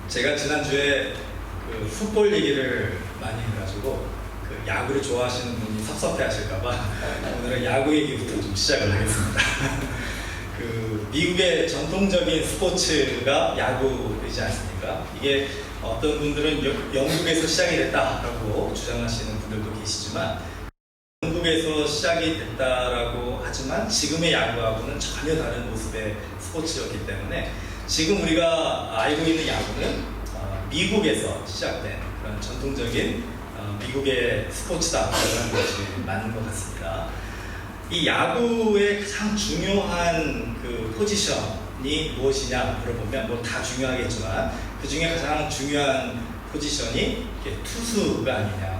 제가 지난주에 그 풋볼 얘기를 많이 해가지고 그 야구를 좋아하시는 분이 섭섭해 하실까봐 오늘은 야구 얘기부터 좀 시작을 하겠습니다. 그 미국의 전통적인 스포츠가 야구이지 않습니까? 이게 어떤 분들은 영국에서 시작이 됐다라고 주장하시는 분들도 계시지만, 영국에서 시작이 됐다라고 하지만 지금의 야구하고는 전혀 다른 모습의 스포츠였기 때문에 지금 우리가 알고 있는 야구는 미국에서 시작된 그런 전통적인 미국의 스포츠다라는 것이 맞는 것 같습니다. 이 야구의 가장 중요한 그 포지션이 무엇이냐 물어보면 뭐 다 중요하겠지만 그 중에 가장 중요한 포지션이 투수가 아니냐.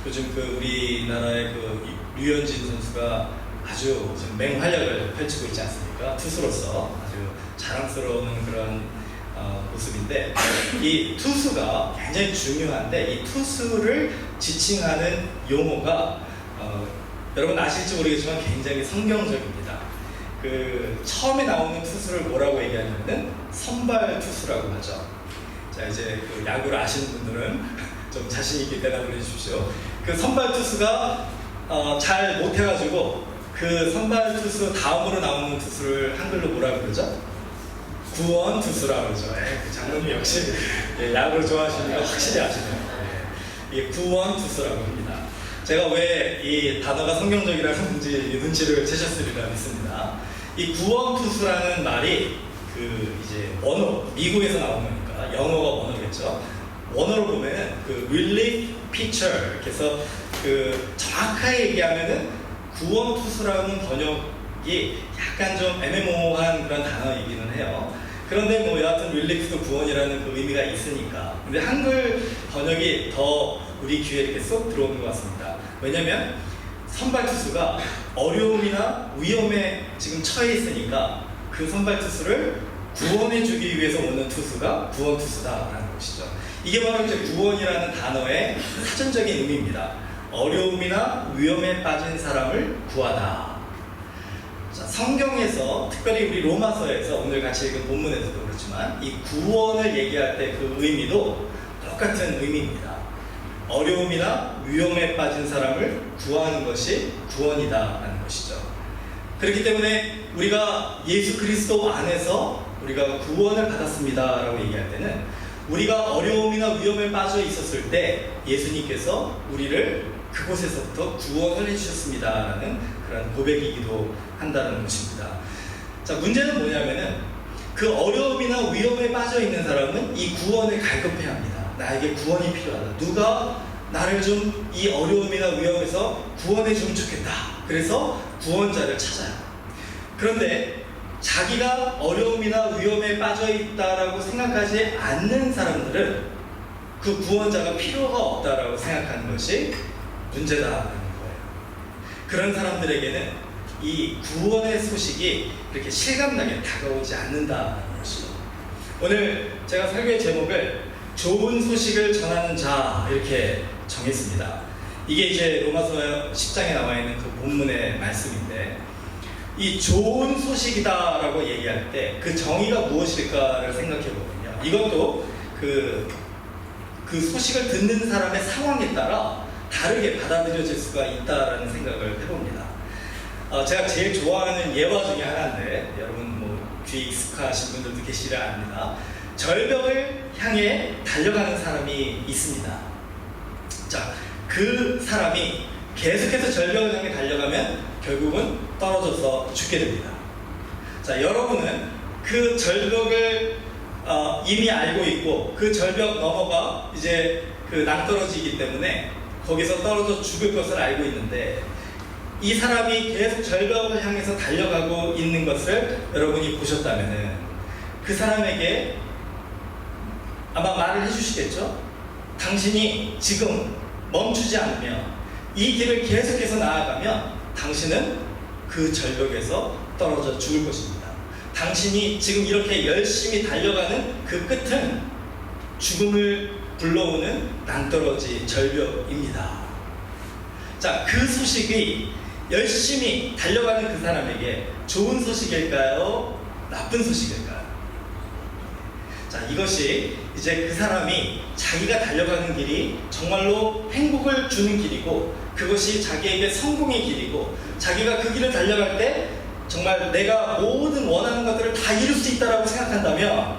요즘 그 우리나라의 그 류현진 선수가 아주 지금 맹활약을 펼치고 있지 않습니까? 투수로서 아주 자랑스러운 그런 모습인데, 이 투수가 굉장히 중요한데 이 투수를 지칭하는 용어가 여러분 아실지 모르겠지만 굉장히 성경적입니다. 그 처음에 나오는 투수를 뭐라고 얘기하냐면은 선발 투수라고 하죠. 자, 이제 그 야구를 아시는 분들은 좀 자신 있게 대답을 해주십시오. 그 선발 투수가 잘 못해가지고 그 선발 투수 다음으로 나오는 투수를 한글로 뭐라고 그러죠? 구원 투수라고 그러죠. 그 장로님 역시 야구를 좋아하시니까 확실히 아시네요. 이게 구원 투수라고 합니다. 제가 왜 이 단어가 성경적이라는지 눈치를 채셨으리라 믿습니다. 이 구원 투수라는 말이 그 이제 원어, 미국에서 나온 거니까 영어가 원어겠죠. 원어로 보면은 그 relief pitcher, 그래서 그 정확하게 얘기하면은 구원 투수라는 번역이 약간 좀 애매모호한 그런 단어이기는 해요. 그런데 뭐 여하튼 릴리프도 구원이라는 그 의미가 있으니까. 근데 한글 번역이 더 우리 귀에 이렇게 쏙 들어오는 것 같습니다. 왜냐면 선발 투수가 어려움이나 위험에 지금 처해 있으니까 그 선발 투수를 구원해 주기 위해서 오는 투수가 구원 투수다라는 것이죠. 이게 바로 이제 구원이라는 단어의 사전적인 의미입니다. 어려움이나 위험에 빠진 사람을 구하다. 자, 성경에서 특별히 우리 로마서에서 오늘 같이 읽은 본문에서도 그렇지만 이 구원을 얘기할 때 그 의미도 똑같은 의미입니다. 어려움이나 위험에 빠진 사람을 구하는 것이 구원이다라는 것이죠. 그렇기 때문에 우리가 예수 그리스도 안에서 우리가 구원을 받았습니다라고 얘기할 때는 우리가 어려움이나 위험에 빠져 있었을 때 예수님께서 우리를 그곳에서부터 구원을 해주셨습니다라는 그런 고백이기도 한다는 것입니다. 자, 문제는 뭐냐면은 그 어려움이나 위험에 빠져 있는 사람은 이 구원을 갈급해야 합니다. 나에게 구원이 필요하다. 누가 나를 좀 이 어려움이나 위험에서 구원해 주면 좋겠다. 그래서 구원자를 찾아요. 그런데 자기가 어려움이나 위험에 빠져 있다라고 생각하지 않는 사람들은 그 구원자가 필요가 없다라고 생각하는 것이 문제다라는 거예요. 그런 사람들에게는 이 구원의 소식이 그렇게 실감나게 다가오지 않는다는 것이죠. 오늘 제가 설교의 제목을 좋은 소식을 전하는 자 이렇게 정했습니다. 이게 이제 로마서 10장에 나와 있는 그 본문의 말씀인데, 이 좋은 소식이다라고 얘기할 때 그 정의가 무엇일까를 생각해 보면요, 이것도 그 소식을 듣는 사람의 상황에 따라 다르게 받아들여질 수가 있다라는 생각을 해봅니다. 제가 제일 좋아하는 예화 중에 하나인데, 여러분 뭐 귀 익숙하신 분들도 계시리라 압니다. 절벽을 향해 달려가는 사람이 있습니다. 자, 그 사람이 계속해서 절벽을 향해 달려가면 결국은 떨어져서 죽게 됩니다. 자, 여러분은 그 절벽을 이미 알고 있고 그 절벽 넘어가 이제 그 낭떠러지이기 때문에 거기서 떨어져 죽을 것을 알고 있는데, 이 사람이 계속 절벽을 향해서 달려가고 있는 것을 여러분이 보셨다면은 그 사람에게 아마 말을 해주시겠죠? 당신이 지금 멈추지 않으면, 이 길을 계속해서 나아가면 당신은 그 절벽에서 떨어져 죽을 것입니다. 당신이 지금 이렇게 열심히 달려가는 그 끝은 죽음을 불러오는 낭떠러지 절벽입니다. 자, 그 소식이 열심히 달려가는 그 사람에게 좋은 소식일까요? 나쁜 소식일까요? 자, 이것이 이제 그 사람이 자기가 달려가는 길이 정말로 행복을 주는 길이고, 그것이 자기에게 성공의 길이고, 자기가 그 길을 달려갈 때 정말 내가 모든 원하는 것들을 다 이룰 수 있다라고 생각한다면,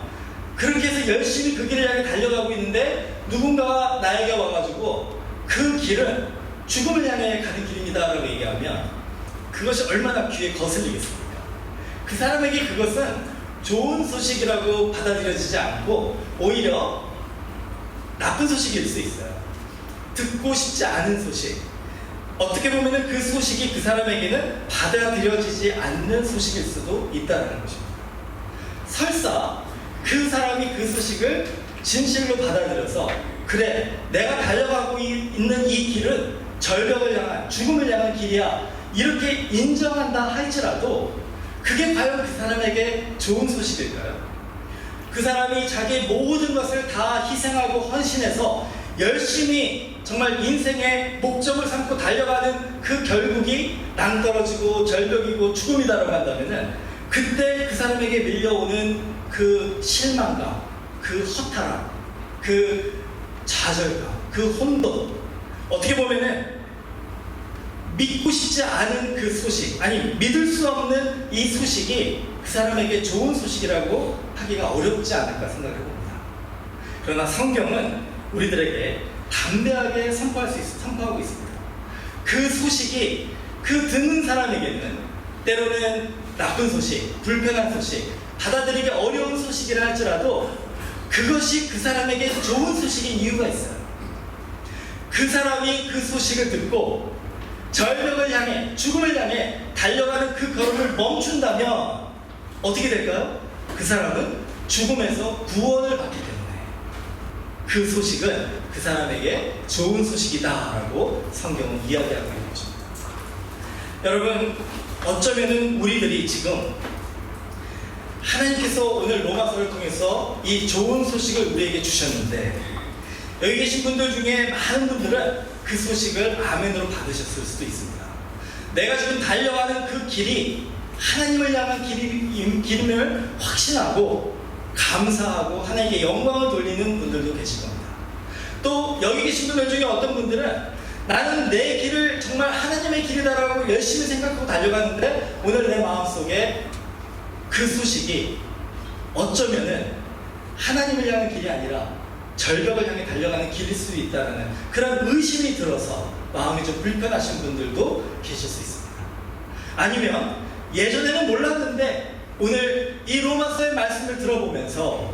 그렇게 해서 열심히 그 길을 향해 달려가고 있는데 누군가가 나에게 와가지고 그 길은 죽음을 향해 가는 길입니다 라고 얘기하면 그것이 얼마나 귀에 거슬리겠습니까? 그 사람에게 그것은 좋은 소식이라고 받아들여지지 않고 오히려 나쁜 소식일 수 있어요. 듣고 싶지 않은 소식, 어떻게 보면 그 소식이 그 사람에게는 받아들여지지 않는 소식일 수도 있다는 것입니다. 설사 그 사람이 그 소식을 진실로 받아들여서 그래, 내가 달려가고 있는 이 길은 절벽을 향한, 죽음을 향한 길이야, 이렇게 인정한다 할지라도 그게 과연 그 사람에게 좋은 소식일까요? 그 사람이 자기의 모든 것을 다 희생하고 헌신해서 열심히 정말 인생의 목적을 삼고 달려가는 그 결국이 낭떠러지고 절벽이고 죽음이다라고 한다면은, 그때 그 사람에게 밀려오는 그 실망감, 그 허탈함, 그 좌절감, 그 혼돈, 어떻게 보면은 믿고 싶지 않은 그 소식, 아니 믿을 수 없는 이 소식이 그 사람에게 좋은 소식이라고 하기가 어렵지 않을까 생각을 해봅니다. 그러나 성경은 우리들에게 담대하게 선포하고 있습니다. 그 소식이 그 듣는 사람에게는 때로는 나쁜 소식, 불편한 소식, 받아들이기 어려운 소식이라 할지라도 그것이 그 사람에게 좋은 소식인 이유가 있어요. 그 사람이 그 소식을 듣고 절벽을 향해, 죽음을 향해 달려가는 그 걸음을 멈춘다면 어떻게 될까요? 그 사람은 죽음에서 구원을 받기 때문에 그 소식은 그 사람에게 좋은 소식이다라고 성경은 이야기하고 있는 것입니다. 여러분, 어쩌면은 우리들이 지금 하나님께서 오늘 로마서를 통해서 이 좋은 소식을 우리에게 주셨는데, 여기 계신 분들 중에 많은 분들은 그 소식을 아멘으로 받으셨을 수도 있습니다. 내가 지금 달려가는 그 길이 하나님을 향한 길임을 확신하고 감사하고 하나님께 영광을 돌리는 분들도 계실 겁니다. 또 여기 계신 분들 중에 어떤 분들은 나는 내 길을 정말 하나님의 길이다라고 열심히 생각하고 달려가는데 오늘 내 마음속에 그 소식이 어쩌면은 하나님을 향한 길이 아니라 절벽을 향해 달려가는 길일 수 있다는 그런 의심이 들어서 마음이 좀 불편하신 분들도 계실 수 있습니다. 아니면 예전에는 몰랐는데 오늘 이 로마서의 말씀을 들어보면서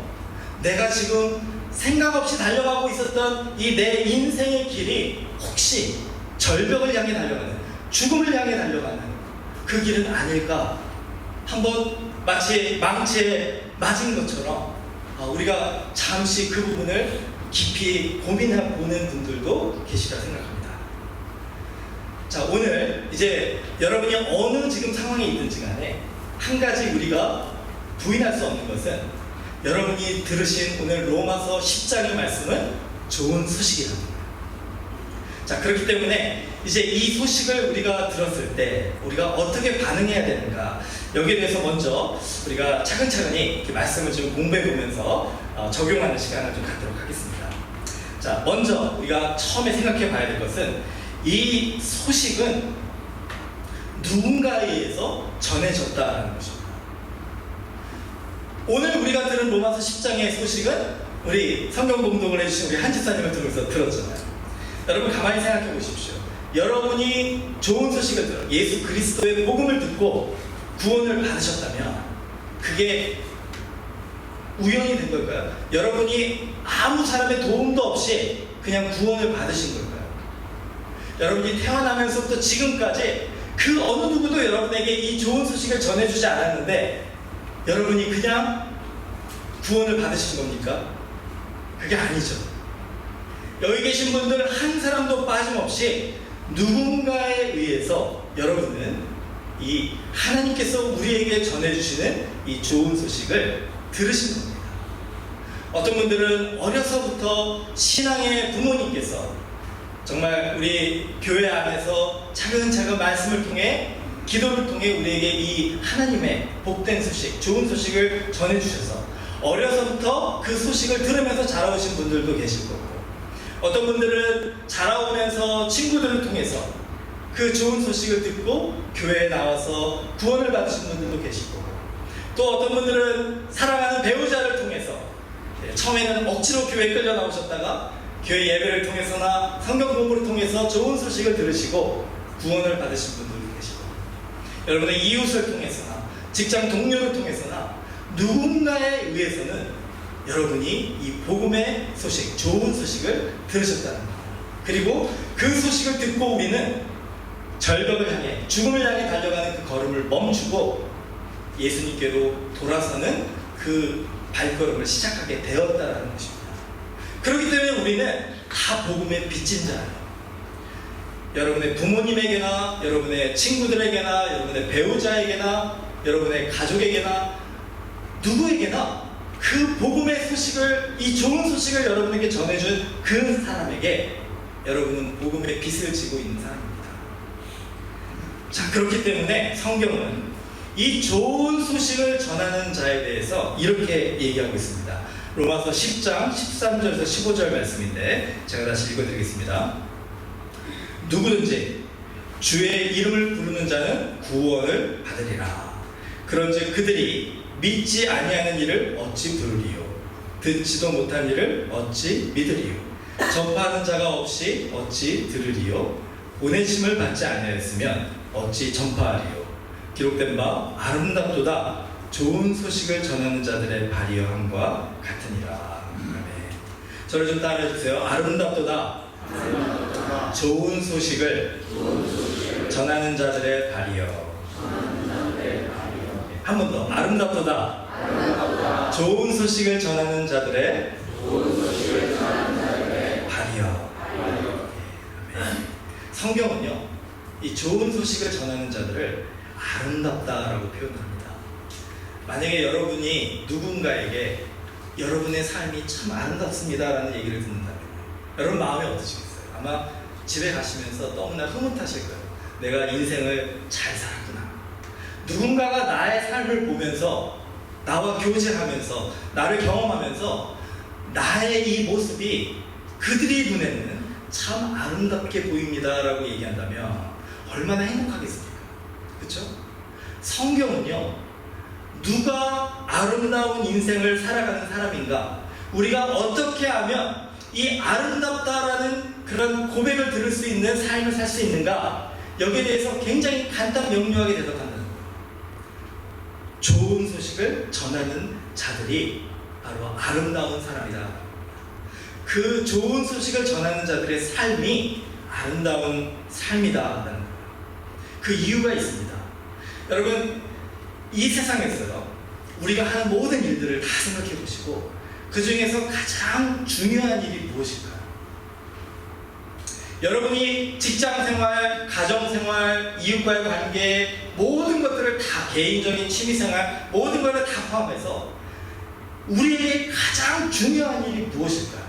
내가 지금 생각 없이 달려가고 있었던 이 내 인생의 길이 혹시 절벽을 향해 달려가는, 죽음을 향해 달려가는 그 길은 아닐까, 한번 마치 망치에 맞은 것처럼 우리가 잠시 그 부분을 깊이 고민해 보는 분들도 계시리라 생각합니다. 자, 오늘 이제 여러분이 어느 지금 상황에 있든지 간에 한 가지 우리가 부인할 수 없는 것은 여러분이 들으신 오늘 로마서 10장의 말씀은 좋은 소식이랍니다. 자, 그렇기 때문에 이제 이 소식을 우리가 들었을 때 우리가 어떻게 반응해야 되는가, 여기에 대해서 먼저 우리가 차근차근히 이렇게 말씀을 좀 공부해 보면서 적용하는 시간을 좀 갖도록 하겠습니다. 자, 먼저 우리가 처음에 생각해 봐야 될 것은 이 소식은 누군가에 의해서 전해졌다는 것입니다. 오늘 우리가 들은 로마서 10장의 소식은 우리 성경 공독을 해주신 우리 한 집사님을 통해서 들었잖아요. 여러분 가만히 생각해 보십시오. 여러분이 좋은 소식을 들어 예수 그리스도의 복음을 듣고 구원을 받으셨다면 그게 우연이 된 걸까요? 여러분이 아무 사람의 도움도 없이 그냥 구원을 받으신 걸까요? 여러분이 태어나면서부터 지금까지 그 어느 누구도 여러분에게 이 좋은 소식을 전해주지 않았는데 여러분이 그냥 구원을 받으신 겁니까? 그게 아니죠. 여기 계신 분들 한 사람도 빠짐없이 누군가에 의해서 여러분은 이 하나님께서 우리에게 전해주시는 이 좋은 소식을 들으신 겁니다. 어떤 분들은 어려서부터 신앙의 부모님께서 정말 우리 교회 안에서 차근차근 말씀을 통해 기도를 통해 우리에게 이 하나님의 복된 소식, 좋은 소식을 전해주셔서 어려서부터 그 소식을 들으면서 자라오신 분들도 계실 거고, 어떤 분들은 자라오면서 친구들을 통해서 그 좋은 소식을 듣고 교회에 나와서 구원을 받으신 분들도 계실 거고, 또 어떤 분들은 사랑하는 배우자를 통해서 처음에는 억지로 교회에 끌려 나오셨다가 교회 예배를 통해서나 성경 공부를 통해서 좋은 소식을 들으시고 구원을 받으신 분들도 계시고, 여러분의 이웃을 통해서나 직장 동료를 통해서나 누군가에 의해서는 여러분이 이 복음의 소식, 좋은 소식을 들으셨다는 겁니다. 그리고 그 소식을 듣고 우리는 절벽을 향해, 죽음을 향해 달려가는 그 걸음을 멈추고 예수님께로 돌아서는 그 발걸음을 시작하게 되었다는 것입니다. 그렇기 때문에 우리는 다 복음의 빚진 자예요. 여러분의 부모님에게나 여러분의 친구들에게나 여러분의 배우자에게나 여러분의 가족에게나 누구에게나 그 복음의 소식을, 이 좋은 소식을 여러분에게 전해준 그 사람에게 여러분은 복음의 빚을 지고 있는 사람입니다. 자, 그렇기 때문에 성경은 이 좋은 소식을 전하는 자에 대해서 이렇게 얘기하고 있습니다. 로마서 10장 13절에서 15절 말씀인데 제가 다시 읽어드리겠습니다. 누구든지 주의 이름을 부르는 자는 구원을 받으리라. 그런즉 그들이 믿지 아니하는 일을 어찌 부르리요? 듣지도 못한 일을 어찌 믿으리요? 전파하는 자가 없이 어찌 들으리요? 보내심을 받지 아니하였으면 어찌 전파하리요? 기록된 바 아름답도다 좋은 소식을 전하는 자들의 발이여함과 같으니라. 아멘. 저를 좀 따라해주세요. 아름답도다 좋은 소식을 전하는 자들의 발이여. 한 번 더. 아름답도다 좋은 소식을 전하는 자들의 발이여. 성경은요, 이 좋은 소식을 전하는 자들을 아름답다라고 표현합니다. 만약에 여러분이 누군가에게 여러분의 삶이 참 아름답습니다라는 얘기를 듣는다면 여러분 마음이 어떠시겠어요? 아마 집에 가시면서 너무나 흐뭇하실 거예요. 내가 인생을 잘 살았구나. 누군가가 나의 삶을 보면서 나와 교제하면서 나를 경험하면서 나의 이 모습이 그들의 눈에는 참 아름답게 보입니다라고 얘기한다면 얼마나 행복하겠습니까? 그렇죠? 성경은요, 누가 아름다운 인생을 살아가는 사람인가, 우리가 어떻게 하면 이 아름답다라는 그런 고백을 들을 수 있는 삶을 살 수 있는가, 여기에 대해서 굉장히 간단 명료하게 대답한다는 거예요. 좋은 소식을 전하는 자들이 바로 아름다운 사람이다. 그 좋은 소식을 전하는 자들의 삶이 아름다운 삶이다라는 거예요. 그 이유가 있습니다. 여러분, 이 세상에서요, 우리가 하는 모든 일들을 다 생각해 보시고 그 중에서 가장 중요한 일이 무엇일까요? 여러분이 직장생활, 가정생활, 이웃과의 관계, 모든 것들을 다, 개인적인 취미생활, 모든 것을 다 포함해서 우리에게 가장 중요한 일이 무엇일까요?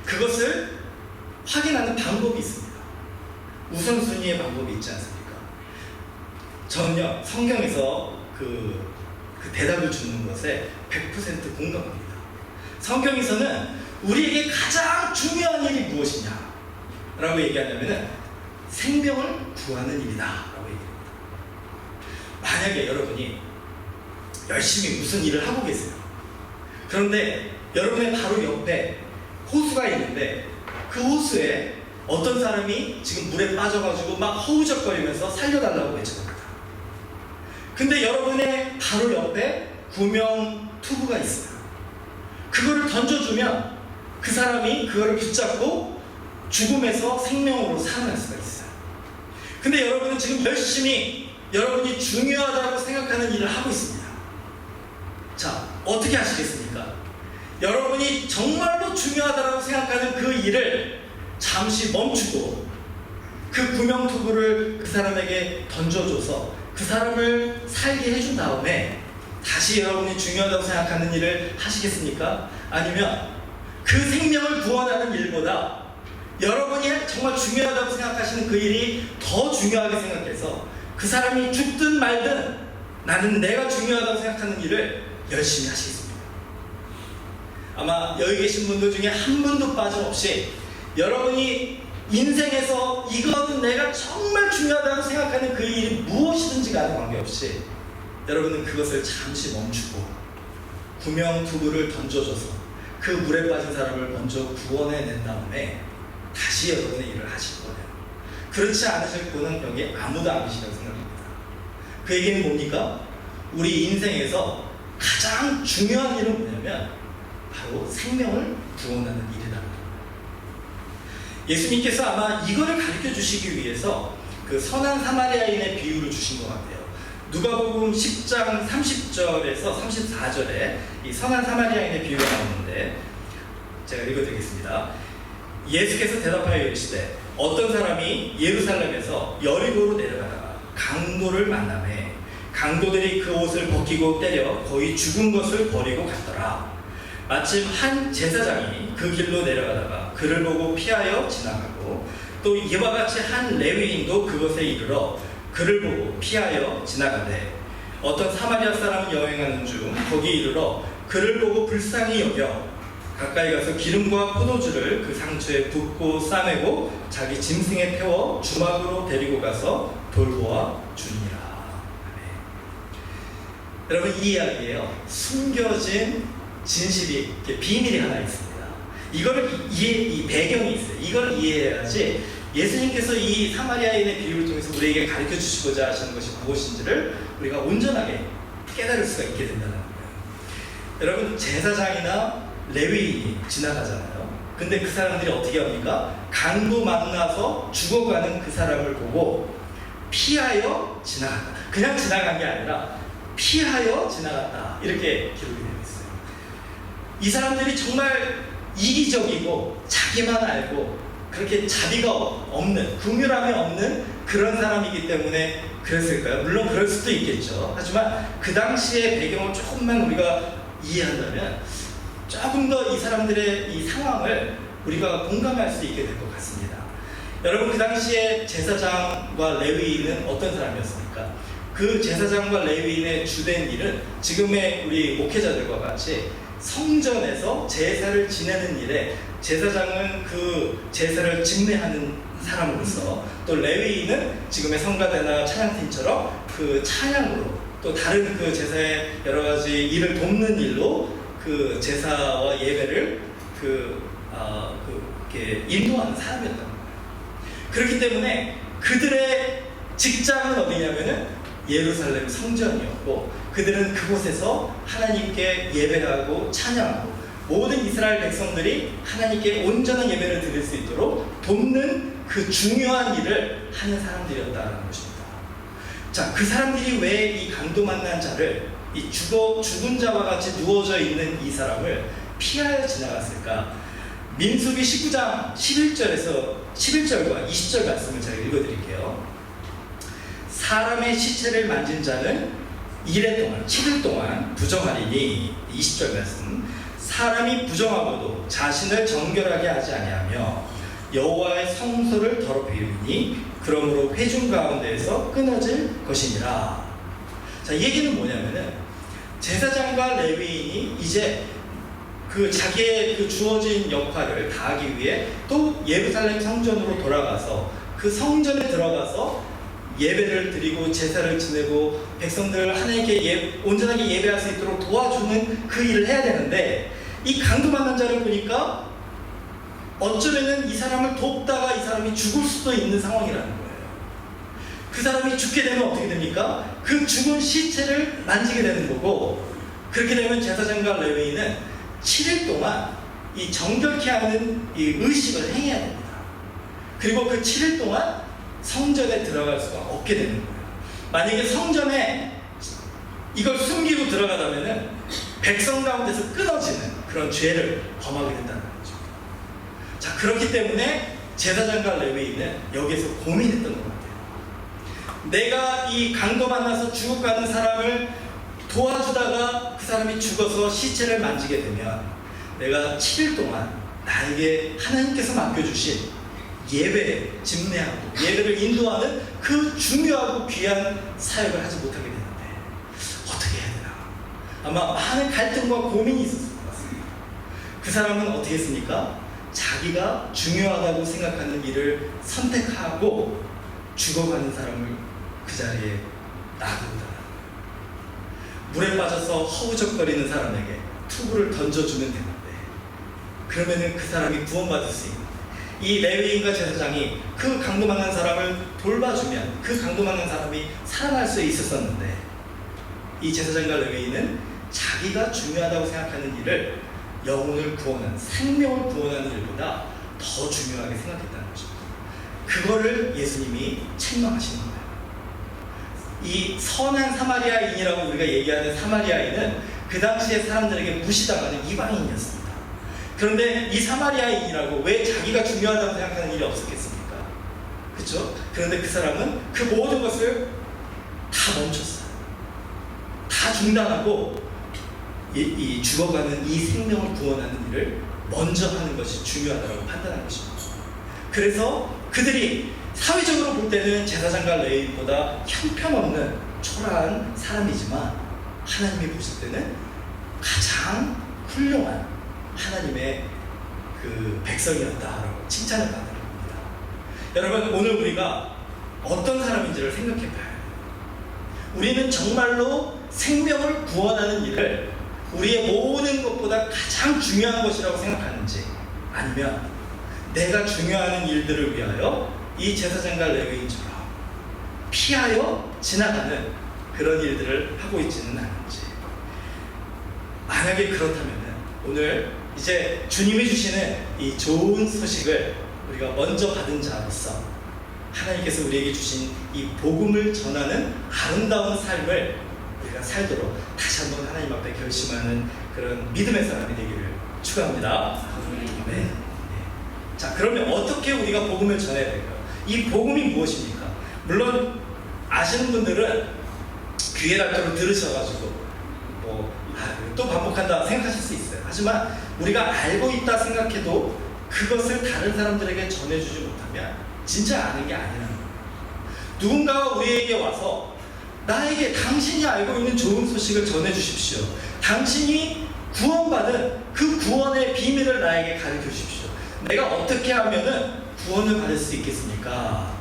그것을 확인하는 방법이 있습니다. 우선순위의 방법이 있지 않습니까? 저는요, 성경에서 그 대답을 주는 것에 100% 공감합니다. 성경에서는 우리에게 가장 중요한 일이 무엇이냐 라고 얘기하냐면은 생명을 구하는 일이다 라고 얘기합니다. 만약에 여러분이 열심히 무슨 일을 하고 계세요. 그런데 여러분의 바로 옆에 호수가 있는데 그 호수에 어떤 사람이 지금 물에 빠져가지고 막 허우적거리면서 살려달라고 외쳐갑니다. 근데 여러분의 바로 옆에 구명 투구가 있어요. 그거를 던져주면 그 사람이 그거를 붙잡고 죽음에서 생명으로 살아날 수가 있어요. 근데 여러분은 지금 열심히 여러분이 중요하다고 생각하는 일을 하고 있습니다. 자, 어떻게 하시겠습니까? 여러분이 정말로 중요하다고 생각하는 그 일을 잠시 멈추고 그 구명투구를 그 사람에게 던져줘서 그 사람을 살게 해준 다음에 다시 여러분이 중요하다고 생각하는 일을 하시겠습니까? 아니면 그 생명을 구원하는 일보다 여러분이 정말 중요하다고 생각하시는 그 일이 더 중요하게 생각해서 그 사람이 죽든 말든 나는 내가 중요하다고 생각하는 일을 열심히 하시겠습니다. 아마 여기 계신 분들 중에 한 분도 빠짐없이 여러분이 인생에서 이거는 내가 정말 중요하다고 생각하는 그 일이 무엇이든지 간에 관계없이 여러분은 그것을 잠시 멈추고 구명두부를 던져줘서 그 물에 빠진 사람을 먼저 구원해낸 다음에 다시 여러분의 일을 하실 거예요. 그렇지 않으실 분은 여기 아무도 안 계시다고 생각합니다. 그 얘기는 뭡니까? 우리 인생에서 가장 중요한 일은 뭐냐면 바로 생명을 구원하는 일이다. 예수님께서 아마 이거를 가르쳐 주시기 위해서 그 선한 사마리아인의 비유를 주신 것 같아요. 누가복음 10장 30절에서 34절에 이 선한 사마리아인의 비유가 나오는데 제가 읽어드리겠습니다. 예수께서 대답하여 이르시되 어떤 사람이 예루살렘에서 여리고로 내려가다가 강도를 만나매 강도들이 그 옷을 벗기고 때려 거의 죽은 것을 버리고 갔더라. 마침 한 제사장이 그 길로 내려가다가 그를 보고 피하여 지나가고 또 이와 같이 한 레위인도 그것에 이르러 그를 보고 피하여 지나가되 어떤 사마리아 사람은 여행하는 중 거기 이르러 그를 보고 불쌍히 여겨 가까이 가서 기름과 포도주를 그 상처에 붓고 싸매고 자기 짐승에 태워 주막으로 데리고 가서 돌보아 주니라. 여러분 이 이야기에요. 숨겨진 진실이 비밀이 하나 있습니다. 이거를 이 배경이 있어요. 이걸 이해해야지 예수님께서 이 사마리아인의 비유를 통해서 우리에게 가르쳐 주시고자 하시는 것이 무엇인지를 우리가 온전하게 깨달을 수가 있게 된다는 거예요. 여러분 제사장이나 레위인이 지나가잖아요. 근데 그 사람들이 어떻게 합니까? 강도 만나서 죽어가는 그 사람을 보고 피하여 지나갔다. 그냥 지나간 게 아니라 피하여 지나갔다. 이렇게 기록이 되어 있어요. 이 사람들이 정말 이기적이고 자기만 알고 그렇게 자비가 없는, 긍휼함이 없는 그런 사람이기 때문에 그랬을까요? 물론 그럴 수도 있겠죠. 하지만 그 당시의 배경을 조금만 우리가 이해한다면 조금 더 이 사람들의 이 상황을 우리가 공감할 수 있게 될 것 같습니다. 여러분 그 당시에 제사장과 레위인은 어떤 사람이었습니까? 그 제사장과 레위인의 주된 일은 지금의 우리 목회자들과 같이 성전에서 제사를 지내는 일에 제사장은 그 제사를 집례하는 사람으로서 또 레위인은 지금의 성가대나 찬양팀처럼 그 찬양으로 또 다른 그 제사의 여러 가지 일을 돕는 일로 그 제사와 예배를 이렇게 인도하는 사람이었단 말이에요. 그렇기 때문에 그들의 직장은 어디냐면은 예루살렘 성전이었고 그들은 그곳에서 하나님께 예배하고 찬양하고 모든 이스라엘 백성들이 하나님께 온전한 예배를 드릴 수 있도록 돕는 그 중요한 일을 하는 사람들이었다는 것입니다. 자, 그 사람들이 왜 이 강도 만난 자를 이 죽은 자와 같이 누워져 있는 이 사람을 피하여 지나갔을까? 민수기 19장 11절과 20절 말씀을 제가 읽어드릴게요. 사람의 시체를 만진 자는 7일 동안 부정하리니 20절 말씀 사람이 부정하고도 자신을 정결하게 하지 아니하며 여호와의 성소를 더럽히리니 그러므로 회중 가운데에서 끊어질 것이니라. 자, 이 얘기는 뭐냐면은 제사장과 레위인이 이제 그 자기의 그 주어진 역할을 다하기 위해 또 예루살렘 성전으로 돌아가서 그 성전에 들어가서 예배를 드리고 제사를 지내고 백성들을 하나님께 온전하게 예배할 수 있도록 도와주는 그 일을 해야 되는데 이 강도 만난 자를 보니까 어쩌면은 이 사람을 돕다가 이 사람이 죽을 수도 있는 상황이라는 거예요. 그 사람이 죽게 되면 어떻게 됩니까? 그 죽은 시체를 만지게 되는 거고 그렇게 되면 제사장과 레위인은 7일 동안 이 정결케 하는 이 의식을 행해야 됩니다. 그리고 그 7일 동안 성전에 들어갈 수가 없게 되는 거예요. 만약에 성전에 이걸 숨기고 들어가다면은 백성 가운데서 끊어지는 그런 죄를 범하게 된다는 거죠. 자, 그렇기 때문에 제사장과 레위인은 여기에서 고민했던 것 같아요. 내가 이 강도 만나서 죽어가는 사람을 도와주다가 그 사람이 죽어서 시체를 만지게 되면 내가 7일 동안 나에게 하나님께서 맡겨주신 예배를 집례하고 예배를 인도하는 그 중요하고 귀한 사역을 하지 못하게 되는데 어떻게 해야 되나? 아마 많은 갈등과 고민이 있었을 것 같습니다. 그 사람은 어떻게 했습니까? 자기가 중요하다고 생각하는 일을 선택하고 죽어가는 사람을 그 자리에 놔둔다. 물에 빠져서 허우적거리는 사람에게 투구를 던져주면 되는데, 그러면은 그 사람이 구원받을 수 있는, 이 레위인과 제사장이 그 강도망한 사람을 돌봐주면 그 강도망한 사람이 살아날 수 있었었는데, 이 제사장과 레위인은 자기가 중요하다고 생각하는 일을, 영혼을 구원하는, 생명을 구원하는 일보다 더 중요하게 생각했다는 것입니다. 그거를 예수님이 책망하시는 거예요. 이 선한 사마리아인이라고 우리가 얘기하는 사마리아인은 그 당시에 사람들에게 무시당하는 이방인이었습니다. 그런데 이 사마리아인이라고 왜 자기가 중요하다고 생각하는 일이 없었겠습니까? 그렇죠? 그런데 그 사람은 그 모든 것을 다 멈췄어요. 다 중단하고 이 죽어가는 이 생명을 구원하는 일을 먼저 하는 것이 중요하다고 판단한 것입니다. 그래서 그들이 사회적으로 볼 때는 제사장과 레위인보다 형편없는 초라한 사람이지만, 하나님이 보실 때는 가장 훌륭한 하나님의 그 백성이었다라고 칭찬을 받는 겁니다. 여러분, 오늘 우리가 어떤 사람인지를 생각해 봐야 해요. 우리는 정말로 생명을 구원하는 일을 우리의 모든 것보다 가장 중요한 것이라고 생각하는지, 아니면 내가 중요한 일들을 위하여 이 제사장과 레위인처럼 피하여 지나가는 그런 일들을 하고 있지는 않은지. 만약에 그렇다면 오늘 이제 주님이 주시는 이 좋은 소식을 우리가 먼저 받은 자로서 하나님께서 우리에게 주신 이 복음을 전하는 아름다운 삶을 우리가 살도록 다시 한번 하나님 앞에 결심하는 그런 믿음의 사람이 되기를 축원합니다. 네. 자, 그러면 어떻게 우리가 복음을 전해야 될까요? 이 복음이 무엇입니까? 물론 아시는 분들은 귀에 닥도록 들으셔가지고 또 반복한다 생각하실 수 있어요. 하지만 우리가 알고 있다 생각해도 그것을 다른 사람들에게 전해주지 못하면 진짜 아는 게 아니라는 거예요. 누군가가 우리에게 와서 나에게 당신이 알고 있는 좋은 소식을 전해주십시오. 당신이 구원받은 그 구원의 비밀을 나에게 가르쳐 주십시오. 내가 어떻게 하면은 구원을 받을 수 있겠습니까?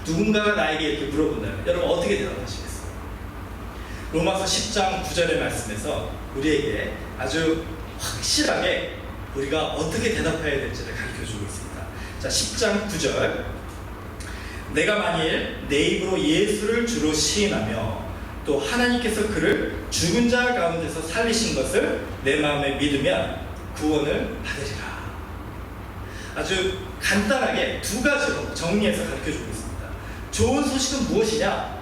누군가가 나에게 이렇게 물어본다면 여러분 어떻게 대답하시겠어요? 로마서 10장 9절의 말씀에서 우리에게 아주 확실하게 우리가 어떻게 대답해야 될지를 가르쳐주고 있습니다. 자, 10장 9절. 내가 만일 내 입으로 예수를 주로 시인하며 또 하나님께서 그를 죽은 자 가운데서 살리신 것을 내 마음에 믿으면 구원을 받으리라. 아주 간단하게 두 가지로 정리해서 가르쳐주고 있습니다. 좋은 소식은 무엇이냐?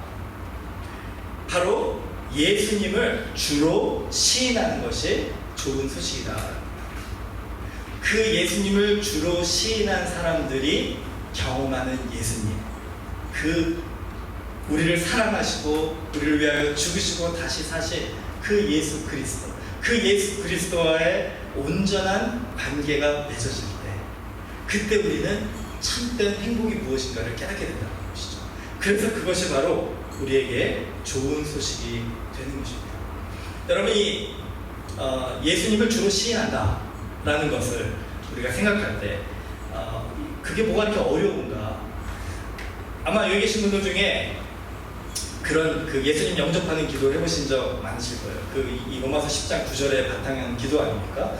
바로 예수님을 주로 시인하는 것이 좋은 소식이다. 그 예수님을 주로 시인한 사람들이 경험하는 예수님, 그 우리를 사랑하시고 우리를 위하여 죽으시고 다시 사신 그 예수 그리스도, 그 예수 그리스도와의 온전한 관계가 맺어질 때, 그때 우리는 참된 행복이 무엇인가를 깨닫게 된다는 것이죠. 그래서 그것이 바로 우리에게 좋은 소식이 되는 것입니다. 여러분이 예수님을 주로 시인한다라는 것을 우리가 생각할 때 그게 뭐가 이렇게 어려운가? 아마 여기 계신 분들 중에 그런 그 예수님 영접하는 기도 해보신 적 많으실 거예요. 이 로마서 10장 9절에 바탕한 기도 아닙니까?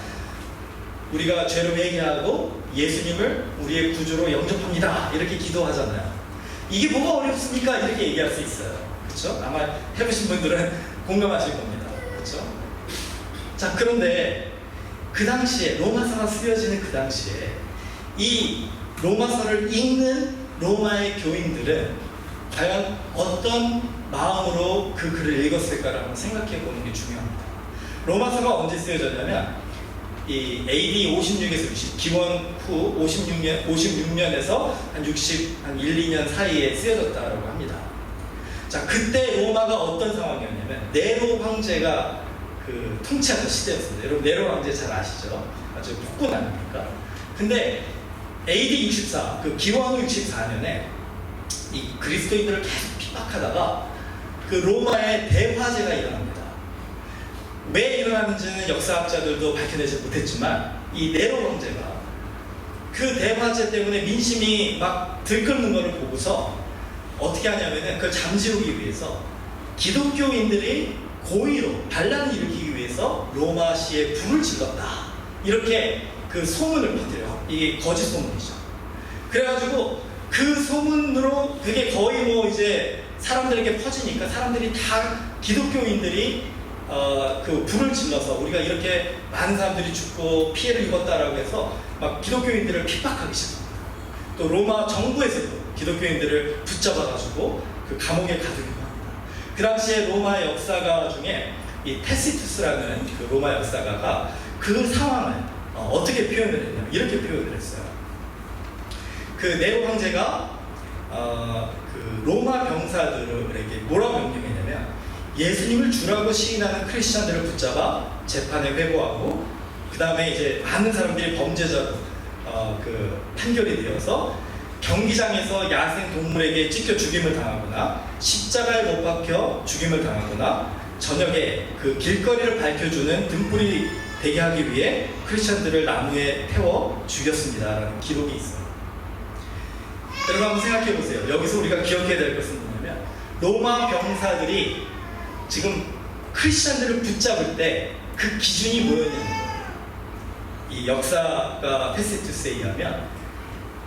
우리가 죄를 회개하고 예수님을 우리의 구주로 영접합니다. 이렇게 기도하잖아요. 이게 뭐가 어렵습니까? 이렇게 얘기할 수 있어요. 그렇죠? 아마 해보신 분들은 공감하실 겁니다. 그렇죠? 자, 그런데 그 당시에 로마서가 쓰여지는 그 당시에 이 로마서를 읽는 로마의 교인들은 과연 어떤 마음으로 그 글을 읽었을까를 한번 생각해 보는 게 중요합니다. 로마서가 언제 쓰여졌냐면 이 AD 56에서 60, 기원 후 56년에서 한 1, 2년 사이에 쓰여졌다고 합니다. 자, 그때 로마가 어떤 상황이었냐면 네로 황제가 그 통치하던 시대였습니다. 여러분 네로 황제 잘 아시죠? 아주 폭군 아닙니까? 근데 AD 64, 그 기원 후 64년에 이 그리스도인들을 계속 핍박하다가 그 로마에 대화제가 일어납니다. 왜 일어나는지는 역사학자들도 밝혀내지 못했지만 이 네로 황제가 그 대화제 때문에 민심이 막 들끓는 것을 보고서 어떻게 하냐면은 그걸 잠재우기 위해서 기독교인들이 고의로 반란을 일으키기 위해서 로마시에 불을 질렀다, 이렇게 그 소문을 퍼뜨려요. 이게 거짓 소문이죠. 그래가지고 그 소문으로 그게 거의 뭐 이제 사람들에게 퍼지니까 사람들이 다 기독교인들이 그 불을 질러서 우리가 이렇게 많은 사람들이 죽고 피해를 입었다라고 해서 막 기독교인들을 핍박하기 시작합니다. 또 로마 정부에서도 기독교인들을 붙잡아가지고 그 감옥에 가두기도 합니다. 그 당시에 로마 역사가 중에 이 테시투스라는 그 로마 역사가가 그 상황을 어떻게 표현을 했냐면 이렇게 표현을 했어요. 그 네로 황제가 그 로마 병사들에게 뭐라고 명령했냐면 예수님을 주라고 시인하는 크리스찬들을 붙잡아 재판에 회고하고 그 다음에 이제 많은 사람들이 범죄자로 그 판결이 되어서 경기장에서 야생 동물에게 찢겨 죽임을 당하거나 십자가에 못 박혀 죽임을 당하거나 저녁에 그 길거리를 밝혀주는 등불이 되게 하기 위해 크리스찬들을 나무에 태워 죽였습니다라는 기록이 있어요. 여러분 한번 생각해 보세요. 여기서 우리가 기억해야 될 것은 뭐냐면 로마 병사들이 지금 크리스찬들을 붙잡을 때 그 기준이 뭐였냐는 거예요. 이 역사가 테시투스에 의하면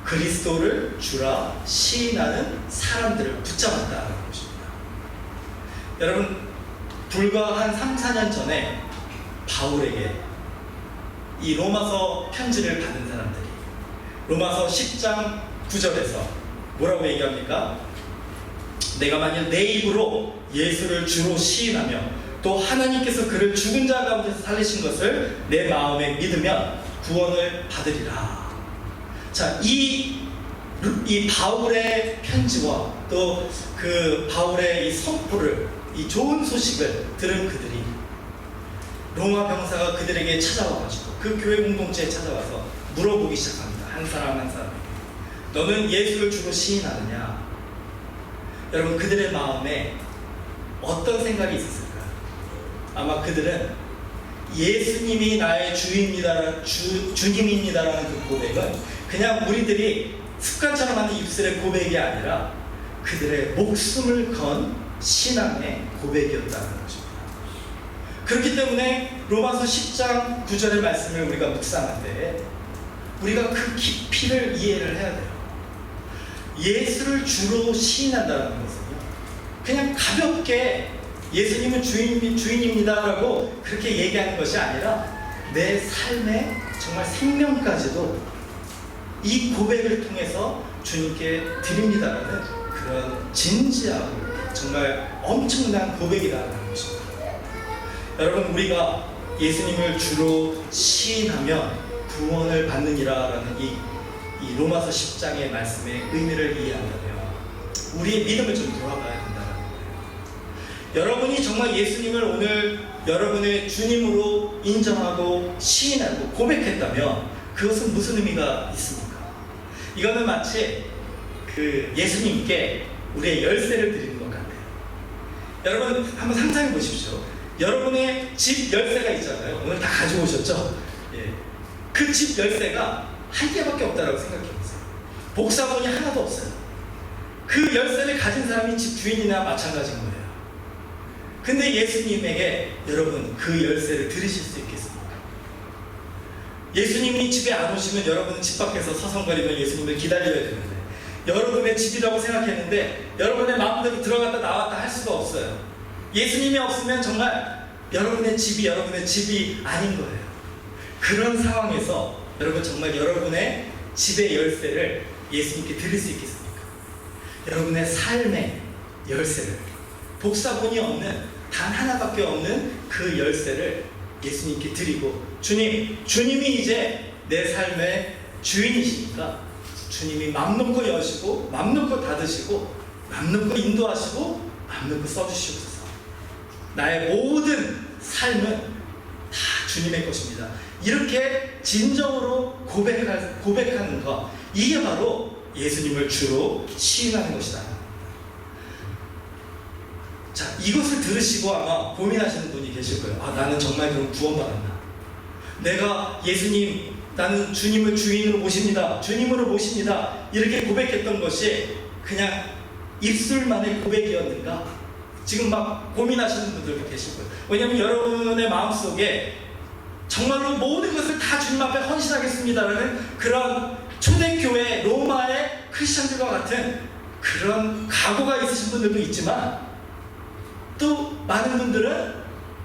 그리스도를 주라 시인하는 사람들을 붙잡았다는 것입니다. 여러분 불과 한 3, 4년 전에 바울에게 이 로마서 편지를 받은 사람들이 로마서 10장 9절에서 뭐라고 얘기합니까? 내가 만일 내 입으로 예수를 주로 시인하며 또 하나님께서 그를 죽은 자 가운데서 살리신 것을 내 마음에 믿으면 구원을 받으리라. 자, 이 바울의 편지와 또 그 바울의 이 선포를, 이 좋은 소식을 들은 그들이 로마 병사가 그들에게 찾아와가지고 그 교회 공동체에 찾아와서 물어보기 시작합니다. 한 사람 한 사람에게 너는 예수를 주로 시인하느냐? 여러분 그들의 마음에 어떤 생각이 있었을까요? 아마 그들은 예수님이 나의 주님입니다라는 그 고백은 그냥 우리들이 습관처럼 하는 입술의 고백이 아니라 그들의 목숨을 건 신앙의 고백이었다는 것입니다. 그렇기 때문에 로마서 10장 9절의 말씀을 우리가 묵상할 때 우리가 그 깊이를 이해를 해야 돼요. 예수를 주로 시인한다는 것은요, 그냥 가볍게 예수님은 주인입니다라고 그렇게 얘기하는 것이 아니라 내 삶의 정말 생명까지도 이 고백을 통해서 주님께 드립니다라는 그런 진지하고 정말 엄청난 고백이라는 것입니다. 여러분 우리가 예수님을 주로 시인하면 구원을 받느니라라는 이 로마서 10장의 말씀의 의미를 이해한다면 우리의 믿음을 좀 돌아봐야 된다는 거예요. 여러분이 정말 예수님을 오늘 여러분의 주님으로 인정하고 시인하고 고백했다면 그것은 무슨 의미가 있습니까? 이거는 마치 그 예수님께 우리의 열쇠를 드리는 것 같아요. 여러분 한번 상상해 보십시오. 여러분의 집 열쇠가 있잖아요. 오늘 다 가지고 오셨죠? 예. 그 집 열쇠가 한 개밖에 없다라고 생각해 보세요. 복사본이 하나도 없어요. 그 열쇠를 가진 사람이 집 주인이나 마찬가지인 거예요. 근데 예수님에게 여러분 그 열쇠를 드리실 수 있겠습니까? 예수님이 집에 안 오시면 여러분은 집 밖에서 서성거리며 예수님을 기다려야 되는데 여러분의 집이라고 생각했는데 여러분의 마음대로 들어갔다 나왔다 할 수가 없어요. 예수님이 없으면 정말 여러분의 집이 아닌 거예요. 그런 상황에서 여러분 정말 여러분의 집의 열쇠를 예수님께 드릴 수 있겠습니까? 여러분의 삶의 열쇠를, 복사본이 없는 단 하나밖에 없는 그 열쇠를 예수님께 드리고 주님이 이제 내 삶의 주인이시니까 주님이 맘 놓고 여시고 맘 놓고 닫으시고 맘 놓고 인도하시고 맘 놓고 써주시옵소서. 나의 모든 삶은 다 주님의 것입니다. 이렇게 진정으로 고백하는 것, 이게 바로 예수님을 주로 시인하는 것이다. 자, 이것을 들으시고 아마 고민하시는 분이 계실 거예요. 아, 나는 정말 그럼 구원받았나? 내가 예수님, 나는 주님을 주인으로 모십니다. 주님으로 모십니다. 이렇게 고백했던 것이 그냥 입술만의 고백이었는가? 지금 막 고민하시는 분들도 계실 거예요. 왜냐하면 여러분의 마음속에 정말로 모든 것을 다 주님 앞에 헌신하겠습니다라는 그런 초대교회 로마의 크리스천들과 같은 그런 각오가 있으신 분들도 있지만, 또 많은 분들은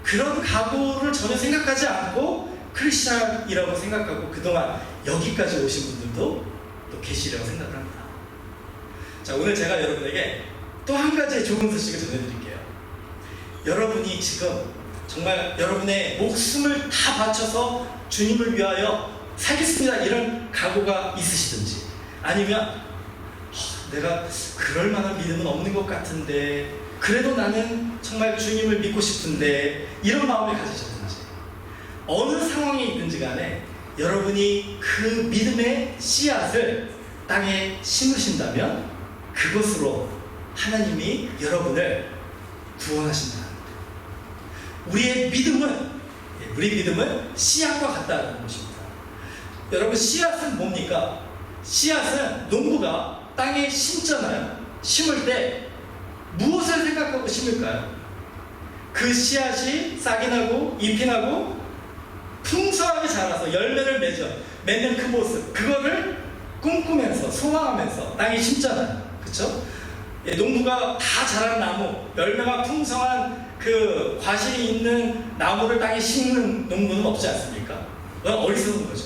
그런 각오를 전혀 생각하지 않고 크리스천이라고 생각하고 그동안 여기까지 오신 분들도 또 계시려고 생각합니다. 자, 오늘 제가 여러분에게 또 한 가지의 좋은 소식을 전해드릴게요. 여러분이 지금 정말 여러분의 목숨을 다 바쳐서 주님을 위하여 살겠습니다 이런 각오가 있으시든지, 아니면 내가 그럴 만한 믿음은 없는 것 같은데 그래도 나는 정말 주님을 믿고 싶은데 이런 마음을 가지셨든지, 어느 상황에 있든지 간에 여러분이 그 믿음의 씨앗을 땅에 심으신다면 그것으로 하나님이 여러분을 구원하신다. 우리 믿음은 씨앗과 같다는 것입니다. 여러분, 씨앗은 뭡니까? 씨앗은 농부가 땅에 심잖아요. 심을 때 무엇을 생각하고 심을까요? 그 씨앗이 싹이 나고 잎이 나고 풍성하게 자라서 열매를 맺는 그 모습, 그거를 꿈꾸면서 소망하면서 땅에 심잖아요. 그렇죠? 농부가 다 자란 나무, 열매가 풍성한 그 과실이 있는 나무를 땅에 심는 농부는 없지 않습니까? 그건 어리석은 거죠.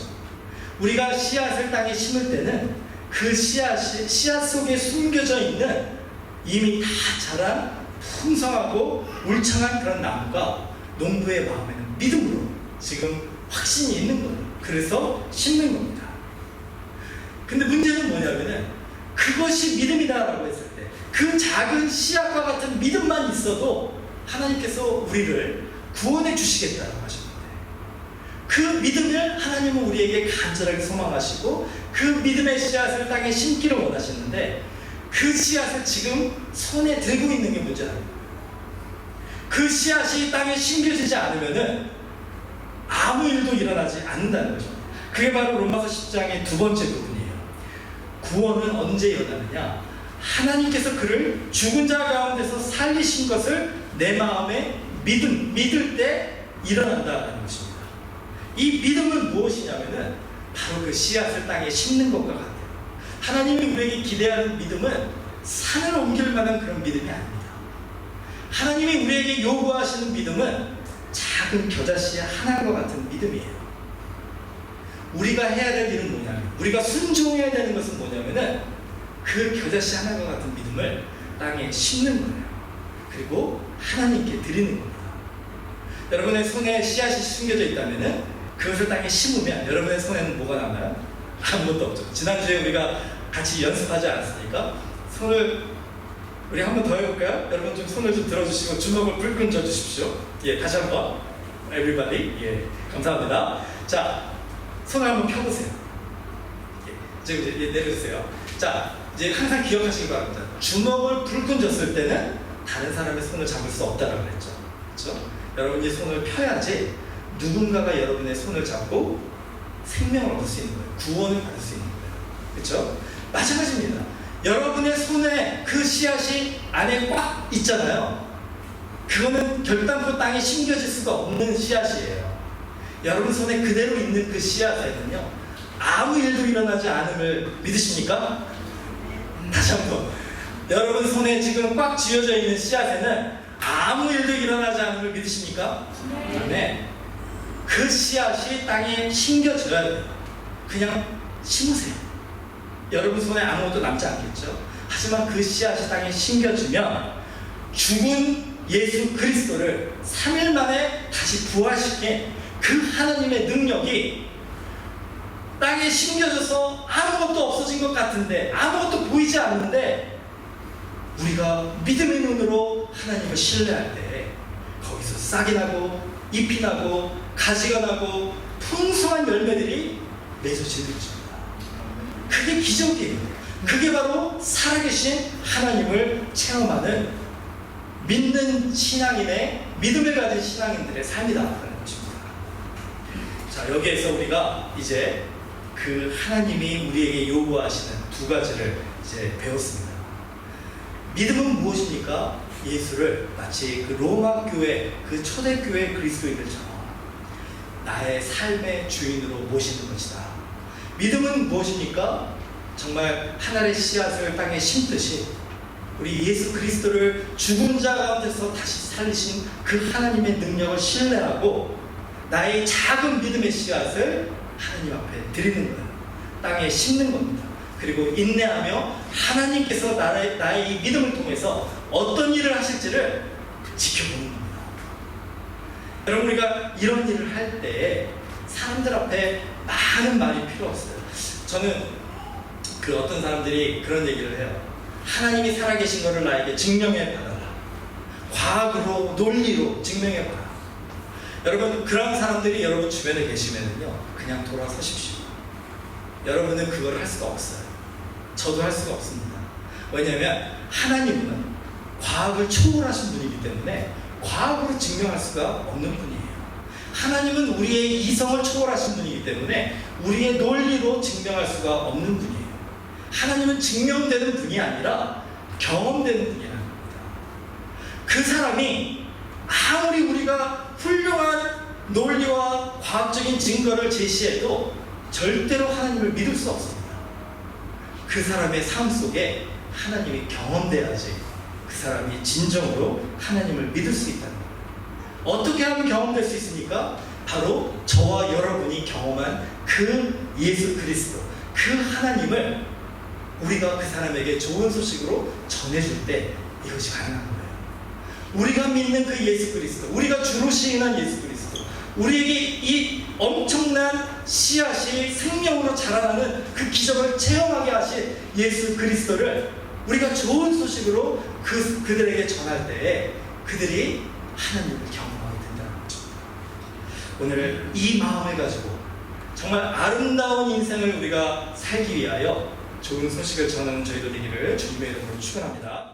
우리가 씨앗을 땅에 심을 때는 그 씨앗 속에 숨겨져 있는 이미 다 자란 풍성하고 울창한 그런 나무가 농부의 마음에는 믿음으로 지금 확신이 있는 거예요. 그래서 심는 겁니다. 근데 문제는 뭐냐면은 그것이 믿음이다라고 했을 때 그 작은 씨앗과 같은 믿음만 있어도 하나님께서 우리를 구원해 주시겠다라고 하셨는데, 그 믿음을 하나님은 우리에게 간절하게 소망하시고 그 믿음의 씨앗을 땅에 심기를 원하시는데, 그 씨앗을 지금 손에 들고 있는 게 문제 아닙니다. 그 씨앗이 땅에 심겨지지 않으면은 아무 일도 일어나지 않는다는 거죠. 그게 바로 로마서 10장의 두 번째 부분이에요. 구원은 언제 일어나느냐? 하나님께서 그를 죽은 자 가운데서 살리신 것을 내 마음에 믿을 때 일어난다는 것입니다. 이 믿음은 무엇이냐면은 바로 그 씨앗을 땅에 심는 것과 같아요. 하나님이 우리에게 기대하는 믿음은 산을 옮길 만한 그런 믿음이 아닙니다. 하나님이 우리에게 요구하시는 믿음은 작은 겨자씨 하나과 같은 믿음이에요. 우리가 해야 될 일은 뭐냐면, 우리가 순종해야 되는 것은 뭐냐면은 그 겨자씨 하나과 같은 믿음을 땅에 심는 거예요. 그리고 하나님께 드리는 겁니다. 여러분의 손에 씨앗이 숨겨져 있다면은 그것을 땅에 심으면 여러분의 손에는 뭐가 남아요? 아무것도 없죠. 지난주에 우리가 같이 연습하지 않았습니까? 손을 우리 한 번 더 해볼까요? 여러분 좀 손을 좀 들어주시고 주먹을 불끈 쥐어주십시오. 예, 다시 한번 everybody. 예, 감사합니다. 자, 손을 한번 펴보세요. 예, 지금 이제 내려주세요. 자, 이제 항상 기억하시기 바랍니다. 주먹을 불끈 쥐었을 때는 다른 사람의 손을 잡을 수 없다라고 했죠. 그렇죠? 여러분이 손을 펴야지 누군가가 여러분의 손을 잡고 생명을 얻을 수 있는 거예요. 구원을 받을 수 있는 거예요. 그렇죠? 마찬가지입니다. 여러분의 손에 그 씨앗이 안에 꽉 있잖아요. 그거는 결단코 땅에 심겨질 수가 없는 씨앗이에요. 여러분 손에 그대로 있는 그 씨앗에는요, 아무 일도 일어나지 않음을 믿으십니까? 다시 한번, 여러분 손에 지금 꽉 쥐어져 있는 씨앗에는 아무 일도 일어나지 않음을 믿으십니까? 네. 그 씨앗이 땅에 심겨져야 돼요. 그냥 심으세요. 여러분 손에 아무것도 남지 않겠죠? 하지만 그 씨앗이 땅에 심겨지면 죽은 예수 그리스도를 3일 만에 다시 부활시킨 그 하나님의 능력이 땅에 심겨져서 아무것도 없어진 것 같은데, 아무것도 보이지 않는데, 우리가 믿음의 눈으로 하나님을 신뢰할 때 거기서 싹이 나고 잎이 나고 가지가 나고 풍성한 열매들이 맺어지는 것입니다. 그게 기적이에요. 그게 바로 살아계신 하나님을 체험하는 믿는 신앙인의 믿음을 가진 신앙인들의 삶이다라는 것입니다. 자, 여기에서 우리가 이제 그 하나님이 우리에게 요구하시는 두 가지를 이제 배웠습니다. 믿음은 무엇입니까? 예수를 마치 그 로마 교회, 그 초대교회 그리스도인들처럼 나의 삶의 주인으로 모시는 것이다. 믿음은 무엇입니까? 정말 하늘의 씨앗을 땅에 심듯이 우리 예수 그리스도를 죽은 자 가운데서 다시 살리신 그 하나님의 능력을 신뢰하고 나의 작은 믿음의 씨앗을 하나님 앞에 드리는 거예요. 땅에 심는 겁니다. 그리고 인내하며 하나님께서 나의 이 믿음을 통해서 어떤 일을 하실지를 지켜보는 겁니다. 여러분, 우리가 이런 일을 할 때 사람들 앞에 많은 말이 필요 없어요. 저는 그 어떤 사람들이 그런 얘기를 해요. 하나님이 살아계신 것을 나에게 증명해 봐라. 과학으로, 논리로 증명해 봐라. 여러분, 그런 사람들이 여러분 주변에 계시면요, 그냥 돌아서십시오. 여러분은 그걸 할 수가 없어요. 저도 할 수가 없습니다. 왜냐하면 하나님은 과학을 초월하신 분이기 때문에 과학으로 증명할 수가 없는 분이에요. 하나님은 우리의 이성을 초월하신 분이기 때문에 우리의 논리로 증명할 수가 없는 분이에요. 하나님은 증명되는 분이 아니라 경험되는 분이라는 겁니다. 그 사람이 아무리 우리가 훌륭한 논리와 과학적인 증거를 제시해도 절대로 하나님을 믿을 수 없습니다. 그 사람의 삶 속에 하나님이 경험돼야지 그 사람이 진정으로 하나님을 믿을 수 있다는 거예요. 어떻게 하면 경험될 수 있습니까? 바로 저와 여러분이 경험한 그 예수 그리스도, 그 하나님을 우리가 그 사람에게 좋은 소식으로 전해줄 때 이것이 가능한 거예요. 우리가 믿는 그 예수 그리스도, 우리가 주로 시인한 예수 그리스도, 우리에게 이 엄청난 씨앗이 생명으로 자라나는 그 기적을 체험하게 하신 예수 그리스도를 우리가 좋은 소식으로 그들에게 전할 때에 그들이 하나님을 경험하게 된다는 거죠. 오늘 이 마음을 가지고 정말 아름다운 인생을 우리가 살기 위하여 좋은 소식을 전하는 저희들 되기를 주님의 이름으로 축원합니다.